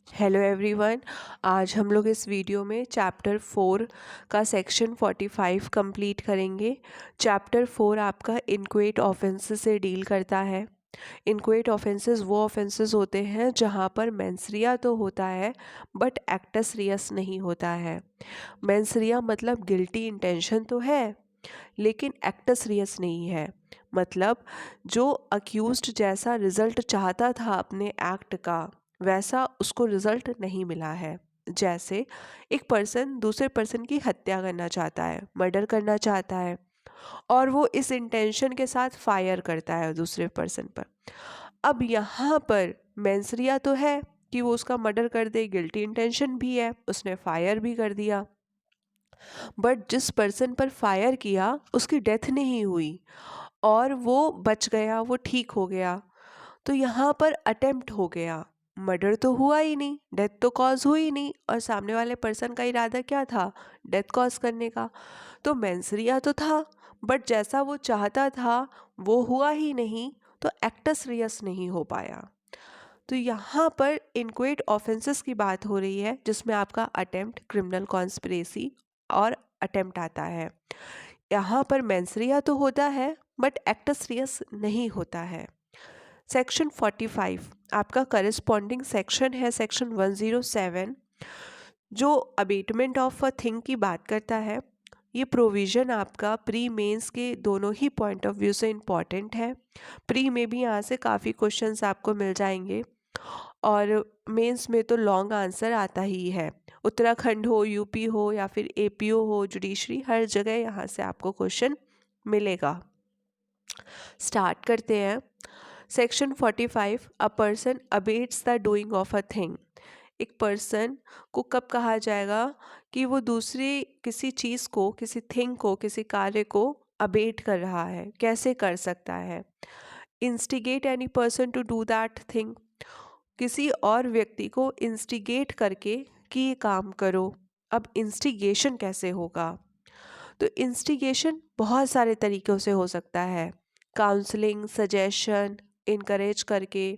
Hello everyone. आज हम लोग इस वीडियो में चैप्टर 4 का सेक्शन 45 कंप्लीट करेंगे। चैप्टर 4 आपका इनक्वेट ऑफेंसेस से डील करता है। इनक्वेट ऑफेंसेस वो ऑफेंसेस होते हैं जहां पर मेंसरिया तो होता है बट एक्टस रियस नहीं होता है। मेंसरिया मतलब गिल्टी इंटेंशन तो है लेकिन एक्टस रियस नहीं है। मतलब जो अक्यूज्ड जैसा रिजल्ट चाहता था अपने एक्ट का वैसा उसको रिजल्ट नहीं मिला है। जैसे एक पर्सन दूसरे पर्सन की हत्या करना चाहता है, मर्डर करना चाहता है और वो इस इंटेंशन के साथ फायर करता है दूसरे पर्सन पर। अब यहाँ पर मेंसरिया तो है कि वो उसका मर्डर कर दे, गिल्टी इंटेंशन भी है, उसने फायर भी कर दिया, बट जिस पर्सन पर फायर किया उसकी डेथ नहीं हुई और वो बच गया, वो ठीक हो गया। तो यहाँ पर अटेम्प्ट हो गया, मर्डर तो हुआ ही नहीं, डेथ तो कॉज हुई नहीं और सामने वाले पर्सन का इरादा क्या था, डेथ कॉज करने का। तो मेंसरिया तो था बट जैसा वो चाहता था वो हुआ ही नहीं, तो एक्टस रियस नहीं हो पाया। तो यहाँ पर इनक्वेट ऑफेंसेस की बात हो रही है जिसमें आपका अटेम्प्ट, क्रिमिनल कॉन्स्पिरेसी और अटेम्प्ट आता है। यहाँ पर मेंसरिया तो होता है बट एक्टस रियस नहीं होता है। सेक्शन 45 आपका करस्पॉन्डिंग सेक्शन है, सेक्शन 107, जो अबेटमेंट ऑफ अ थिंग की बात करता है। ये प्रोविज़न आपका प्री मेंस के दोनों ही पॉइंट ऑफ व्यू से इम्पॉर्टेंट है। प्री में भी यहाँ से काफ़ी क्वेश्चंस आपको मिल जाएंगे और मेंस में तो लॉन्ग आंसर आता ही है। उत्तराखंड हो, यूपी हो या फिर एपीओ हो, जुडिशरी, हर जगह यहाँ से आपको क्वेश्चन मिलेगा। स्टार्ट करते हैं। Section 45, a person abets the doing of a thing. एक पर्सन को कब कहा जाएगा कि वो दूसरी किसी चीज़ को, किसी थिंग को, किसी कार्य को अबेट कर रहा है, कैसे कर सकता है। Instigate any person to do that thing, किसी और व्यक्ति को इंस्टिगेट करके कि ये काम करो। अब इंस्टिगेशन कैसे होगा, तो इंस्टिगेशन बहुत सारे तरीक़ों से हो सकता है। काउंसलिंग, सजेशन, इनकरेज करके,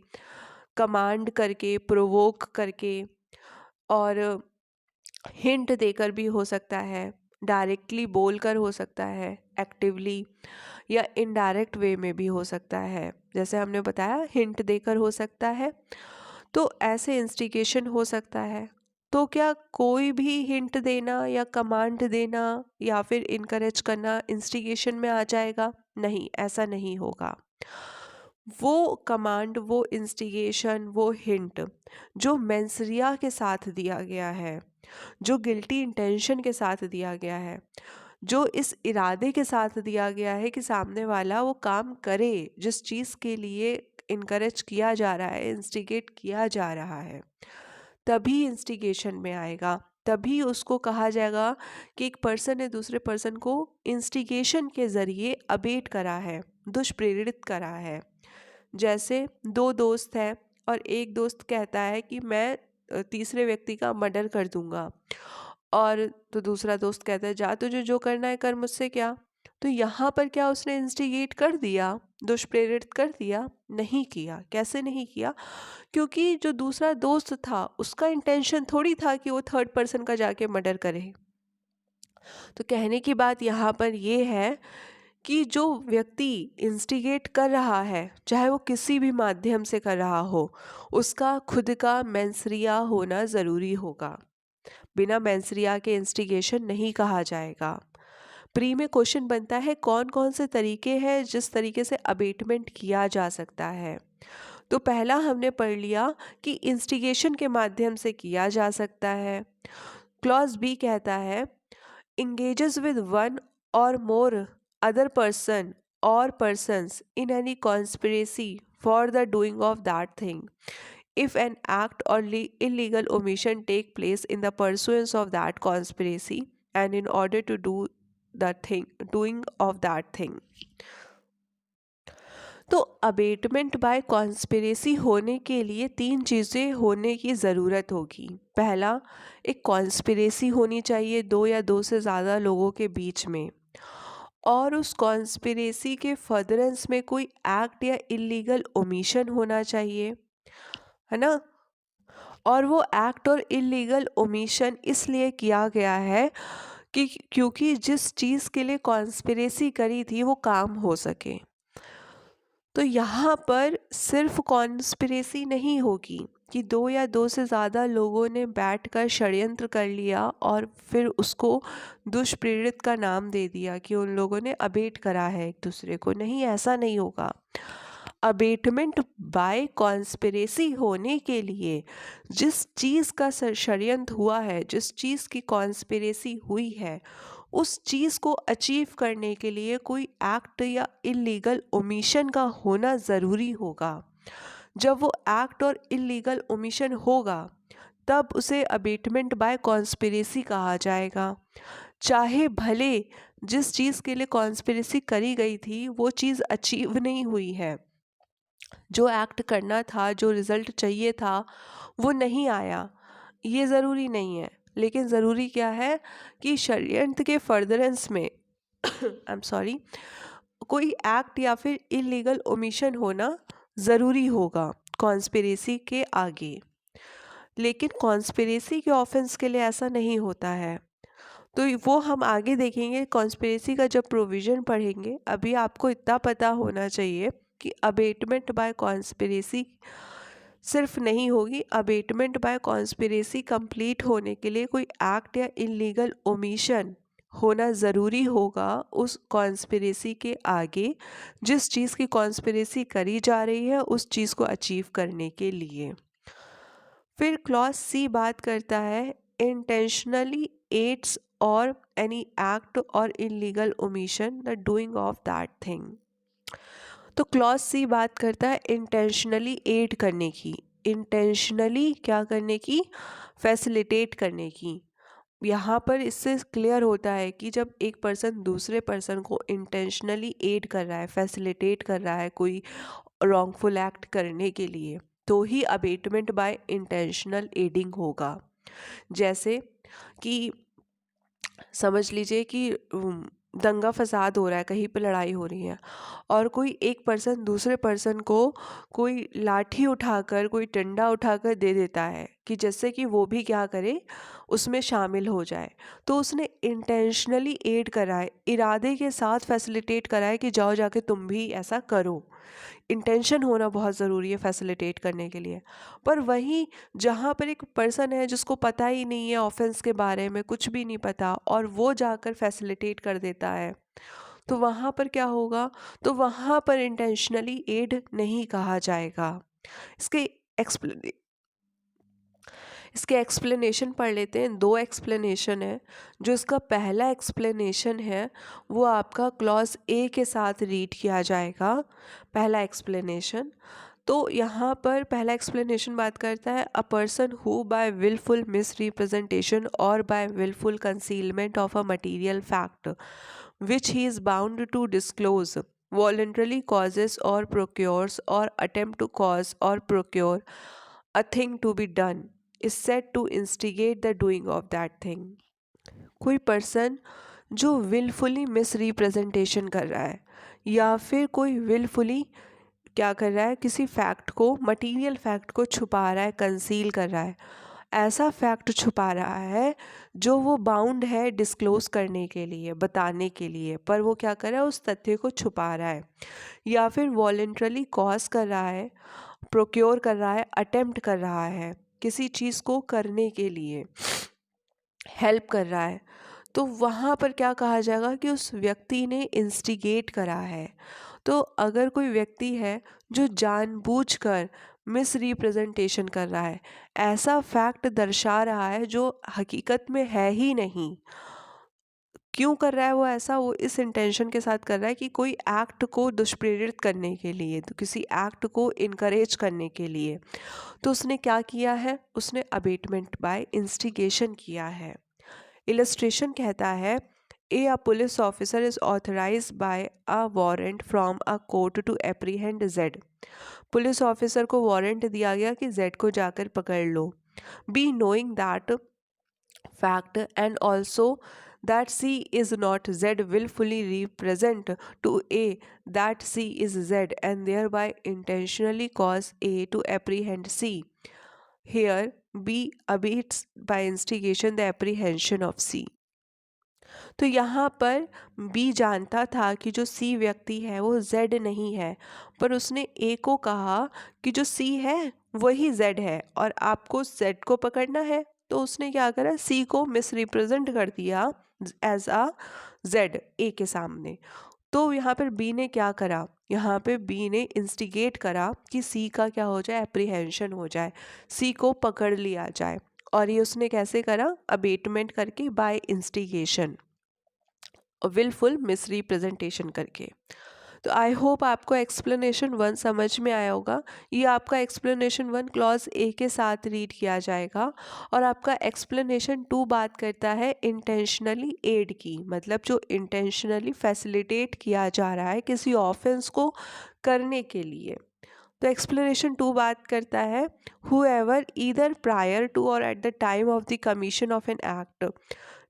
कमांड करके, प्रोवोक करके और हिंट देकर भी हो सकता है, डायरेक्टली बोलकर हो सकता है, एक्टिवली या इनडायरेक्ट वे में भी हो सकता है। जैसे हमने बताया हिंट देकर हो सकता है, तो ऐसे इंस्टिगेशन हो सकता है। तो क्या कोई भी हिंट देना या कमांड देना या फिर इनकरेज करना इंस्टिगेशन में आ जाएगा? नहीं, ऐसा नहीं होगा। वो कमांड, वो इंस्टिगेशन, वो हिंट जो मेंसरिया के साथ दिया गया है, जो गिल्टी इंटेंशन के साथ दिया गया है, जो इस इरादे के साथ दिया गया है कि सामने वाला वो काम करे जिस चीज़ के लिए इनकरेज किया जा रहा है, इंस्टिगेट किया जा रहा है, तभी इंस्टिगेशन में आएगा। तभी उसको कहा जाएगा कि एक पर्सन ने दूसरे पर्सन को इंस्टिगेशन के ज़रिए अबेट करा है, दुष्प्रेरित करा है। जैसे दो दोस्त हैं और एक दोस्त कहता है कि मैं तीसरे व्यक्ति का मर्डर कर दूंगा और तो दूसरा दोस्त कहता है जा तुझे जो करना है कर, मुझसे क्या। तो यहाँ पर क्या उसने इंस्टिगेट कर दिया, दुष्प्रेरित कर दिया? नहीं किया। कैसे नहीं किया? क्योंकि जो दूसरा दोस्त था उसका इंटेंशन थोड़ी था कि वो थर्ड पर्सन का जाके मर्डर करे। तो कहने की बात यहाँ पर ये है कि जो व्यक्ति इंस्टिगेट कर रहा है, चाहे वो किसी भी माध्यम से कर रहा हो, उसका खुद का मेंसरिया होना ज़रूरी होगा। बिना मेंसरिया के इंस्टिगेशन नहीं कहा जाएगा। प्री में क्वेश्चन बनता है कौन कौन से तरीके हैं जिस तरीके से अबेटमेंट किया जा सकता है। तो पहला हमने पढ़ लिया कि इंस्टिगेशन के माध्यम से किया जा सकता है। क्लॉज बी कहता है engages with one or more other person or persons in any conspiracy for the doing of that thing, if an act or illegal omission take place in the pursuance of that conspiracy and in order to do the thing, doing of that thing। तो abetment by conspiracy होने के लिए तीन चीज़ें होने की ज़रूरत होगी। पहला, एक कॉन्स्पिरेसी होनी चाहिए दो या दो से ज़्यादा लोगों के बीच में, और उस कॉन्स्पिरेसी के फर्दरेंस में कोई एक्ट या इलीगल ओमिशन होना चाहिए, है ना। और वो एक्ट और इलीगल ओमिशन इसलिए किया गया है कि क्योंकि जिस चीज़ के लिए कॉन्स्पिरेसी करी थी वो काम हो सके। तो यहाँ पर सिर्फ कॉन्स्पिरेसी नहीं होगी कि दो या दो से ज़्यादा लोगों ने बैठकर षड्यंत्र कर लिया और फिर उसको दुष्प्रेरित का नाम दे दिया कि उन लोगों ने अबेट करा है एक दूसरे को। नहीं, ऐसा नहीं होगा। अबेटमेंट बाय कॉन्स्पिरेसी होने के लिए जिस चीज़ का षड्यंत्र हुआ है, जिस चीज़ की कॉन्स्पिरेसी हुई है, उस चीज़ को अचीव करने के लिए कोई एक्ट या इलीगल ओमिशन का होना ज़रूरी होगा। जब वो एक्ट और इलीगल ओमिशन होगा तब उसे अबेटमेंट बाय कॉन्स्पिरेसी कहा जाएगा। चाहे भले जिस चीज़ के लिए कॉन्स्पिरेसी करी गई थी वो चीज़ अचीव नहीं हुई है, जो एक्ट करना था, जो रिज़ल्ट चाहिए था वो नहीं आया, ये ज़रूरी नहीं है। लेकिन ज़रूरी क्या है कि षड्यंत्र के फर्दरेंस में आई एम सॉरी, कोई एक्ट या फिर इलीगल ओमिशन होना ज़रूरी होगा कॉन्स्पिरेसी के आगे। लेकिन कॉन्स्पिरेसी के ऑफेंस के लिए ऐसा नहीं होता है। तो वो हम आगे देखेंगे, कॉन्स्पिरेसी का जब प्रोविज़न पढ़ेंगे। अभी आपको इतना पता होना चाहिए कि अबेटमेंट बाय कॉन्स्पिरेसी सिर्फ नहीं होगी। अबेटमेंट बाय कॉन्स्पिरेसी कंप्लीट होने के लिए कोई एक्ट या इलीगल ओमिशन होना ज़रूरी होगा उस कॉन्स्पिरेसी के आगे, जिस चीज़ की कॉन्स्पिरेसी करी जा रही है उस चीज़ को अचीव करने के लिए। फिर क्लॉज सी बात करता है इंटेंशनली एड्स और एनी एक्ट और illegal omission the doing of that thing. तो क्लॉज सी बात करता है इंटेंशनली एड करने की। इंटेंशनली क्या करने की? फैसिलिटेट करने की। यहाँ पर इससे क्लियर होता है कि जब एक पर्सन दूसरे पर्सन को इंटेंशनली एड कर रहा है, फैसिलिटेट कर रहा है कोई रॉन्गफुल एक्ट करने के लिए, तो ही अबेटमेंट बाय इंटेंशनल एडिंग होगा। जैसे कि समझ लीजिए कि दंगा फसाद हो रहा है, कहीं पे लड़ाई हो रही है और कोई एक पर्सन दूसरे पर्सन को कोई लाठी उठाकर, कोई डंडा उठाकर दे देता है कि जैसे कि वो भी क्या करे, उसमें शामिल हो जाए। तो उसने इंटेंशनली एड करा है, इरादे के साथ फैसिलिटेट करा है कि जाओ जाके तुम भी ऐसा करो। इंटेंशन होना बहुत ज़रूरी है फैसिलिटेट करने के लिए। पर वहीं जहाँ पर एक पर्सन है जिसको पता ही नहीं है ऑफेंस के बारे में, कुछ भी नहीं पता, और वो जाकर फैसिलिटेट कर देता है, तो वहाँ पर क्या होगा? तो वहाँ पर इंटेंशनली एड नहीं कहा जाएगा। इसके एक्सप्लेने इसके एक्सप्लेनेशन पढ़ लेते हैं। दो एक्सप्लेनेशन है। जो इसका पहला एक्सप्लेनेशन है वो आपका क्लॉज ए के साथ रीड किया जाएगा। पहला एक्सप्लेनेशन, तो यहाँ पर पहला एक्सप्लेनेशन बात करता है a person who by wilful misrepresentation और by wilful concealment of a material fact which he is bound to disclose voluntarily causes or procures or attempt to cause or procure a thing to be done is said to instigate the doing of that thing। कोई person जो wilfully miss representation कर रहा है या फिर कोई wilfully क्या कर रहा है, किसी फैक्ट को, मटीरियल फैक्ट को छुपा रहा है, कंसील कर रहा है, ऐसा फैक्ट छुपा रहा है जो वो बाउंड है डिस्क्लोज करने के लिए, बताने के लिए, पर वो क्या कर रहा है, उस तथ्य को छुपा रहा है, या फिर वॉलेंट्रली कॉज कर रहा है, प्रोक्योर कर रहा है, अटेम्प्ट कर रहा है, किसी चीज़ को करने के लिए हेल्प कर रहा है, तो वहाँ पर क्या कहा जाएगा कि उस व्यक्ति ने इंस्टिगेट करा है। तो अगर कोई व्यक्ति है जो जानबूझकर मिस रिप्रेजेंटेशन कर रहा है, ऐसा फैक्ट दर्शा रहा है जो हकीकत में है ही नहीं, क्यों कर रहा है वो ऐसा? वो इस इंटेंशन के साथ कर रहा है कि कोई एक्ट को दुष्प्रेरित करने के लिए, तो किसी एक्ट को इनकरेज करने के लिए। तो उसने क्या किया है? उसने अबेटमेंट बाय इंस्टिगेशन किया है। इलस्ट्रेशन कहता है A police officer is authorized by a warrant from a court to apprehend Z। Police officer को वारंट दिया गया कि Z को जाकर पकड़ लो। B knowing that fact and also that C is not Z willfully represent to A that C is Z and thereby intentionally cause A to apprehend C। Here B abates by instigation the apprehension of C। तो यहाँ पर B जानता था कि जो सी व्यक्ति है वो जेड नहीं है, पर उसने ए को कहा कि जो सी है वही जेड है और आपको जेड को पकड़ना है। तो उसने क्या करा, सी को मिसरिप्रेजेंट कर दिया एज अ जेड ए के सामने। तो यहाँ पर बी ने क्या करा, यहाँ पे बी ने इंस्टिगेट करा कि सी का क्या हो जाए, एप्रीहेंशन हो जाए, सी को पकड़ लिया जाए। और ये उसने कैसे करा, अबेटमेंट करके, बाय इंस्टिगेशन, विलफुल मिसरिप्रेजेंटेशन करके। तो आई होप आपको एक्सप्लेनेशन 1 समझ में आया होगा। ये आपका एक्सप्लेनेशन 1 क्लॉज ए के साथ रीड किया जाएगा और आपका एक्सप्लेनेशन 2 बात करता है इंटेंशनली एड की, मतलब जो इंटेंशनली फैसिलिटेट किया जा रहा है किसी ऑफेंस को करने के लिए। तो एक्सप्लेनेशन 2 बात करता है whoever either prior to or at the time of the commission of an act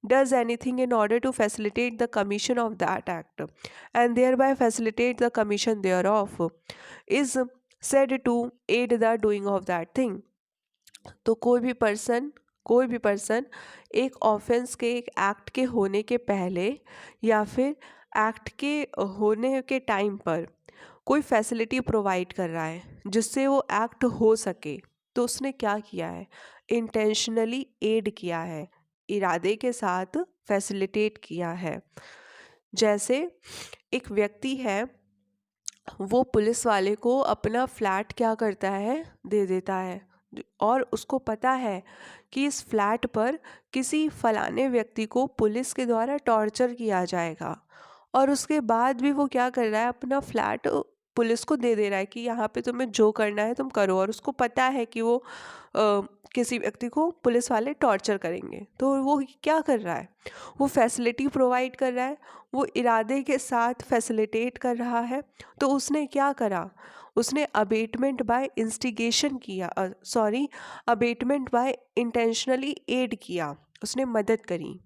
does anything in order to facilitate the commission of that act and thereby facilitate the commission thereof is said to aid the doing of that thing। तो कोई भी person एक offence के, एक act के होने के पहले या फिर एक्ट के होने के टाइम पर कोई फैसिलिटी प्रोवाइड कर रहा है जिससे वो एक्ट हो सके, तो उसने क्या किया है, इंटेंशनली एड किया है, इरादे के साथ फैसिलिटेट किया है। जैसे एक व्यक्ति है, वो पुलिस वाले को अपना फ्लैट क्या करता है, दे देता है और उसको पता है कि इस फ्लैट पर किसी फलाने व्यक्ति को पुलिस के द्वारा टॉर्चर किया जाएगा, और उसके बाद भी वो क्या कर रहा है, अपना फ्लैट पुलिस को दे रहा है कि यहाँ पे तुम्हें जो करना है तुम करो, और उसको पता है कि वो किसी व्यक्ति को पुलिस वाले टॉर्चर करेंगे। तो वो क्या कर रहा है, वो फैसिलिटी प्रोवाइड कर रहा है, वो इरादे के साथ फैसिलिटेट कर रहा है। तो उसने क्या करा, उसने अबेटमेंट बाय इंस्टिगेशन किया, अबेटमेंट बाय इंटेंशनली एड किया, उसने मदद करी।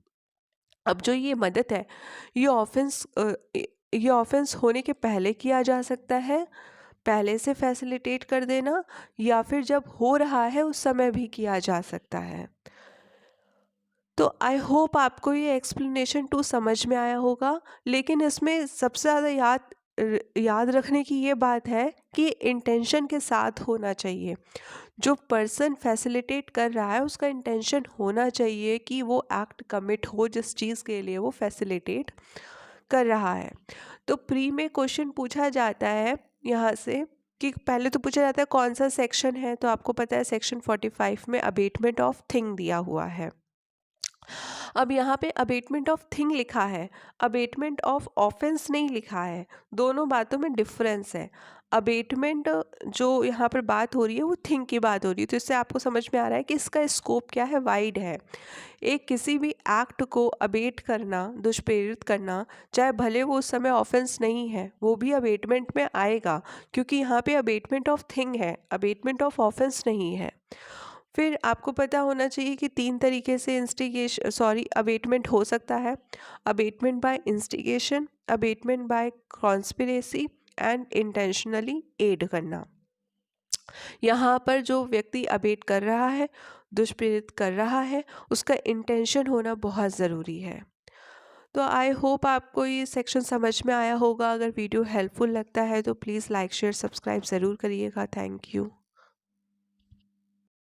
अब जो ये मदद है, ये ऑफेंस होने के पहले किया जा सकता है, पहले से फैसिलिटेट कर देना, या फिर जब हो रहा है उस समय भी किया जा सकता है। तो आई होप आपको ये एक्सप्लेनेशन 2 समझ में आया होगा, लेकिन इसमें सबसे ज़्यादा याद रखने की ये बात है कि इंटेंशन के साथ होना चाहिए। जो पर्सन फैसिलिटेट कर रहा है उसका इंटेंशन होना चाहिए कि वो एक्ट कमिट हो जिस चीज़ के लिए वो फैसिलिटेट कर रहा है। तो प्री में क्वेश्चन पूछा जाता है यहाँ से कि पहले तो पूछा जाता है कौन सा सेक्शन है, तो आपको पता है सेक्शन 45 में अबेटमेंट ऑफ थिंग दिया हुआ है। अब यहाँ पे अबेटमेंट ऑफ थिंग लिखा है, अबेटमेंट ऑफ ऑफेंस नहीं लिखा है, दोनों बातों में डिफरेंस है। अबेटमेंट जो यहाँ पर बात हो रही है वो थिंग की बात हो रही है, तो इससे आपको समझ में आ रहा है कि इसका स्कोप क्या है, वाइड है। एक किसी भी एक्ट को अबेट करना, दुष्प्रेरित करना, चाहे भले वो उस समय ऑफेंस नहीं है, वो भी अबेटमेंट में आएगा, क्योंकि यहाँ पे अबेटमेंट ऑफ थिंग है, अबेटमेंट ऑफ ऑफेंस नहीं है। फिर आपको पता होना चाहिए कि 3 तरीके से अबेटमेंट हो सकता है, abetment by instigation, abetment by conspiracy and intentionally aid करना। यहाँ पर जो व्यक्ति अबेट कर रहा है, दुष्प्रेरित कर रहा है, उसका इंटेंशन होना बहुत ज़रूरी है। तो आई होप आपको ये सेक्शन समझ में आया होगा। अगर वीडियो हेल्पफुल लगता है तो प्लीज़ लाइक शेयर सब्सक्राइब ज़रूर करिएगा। Thank you.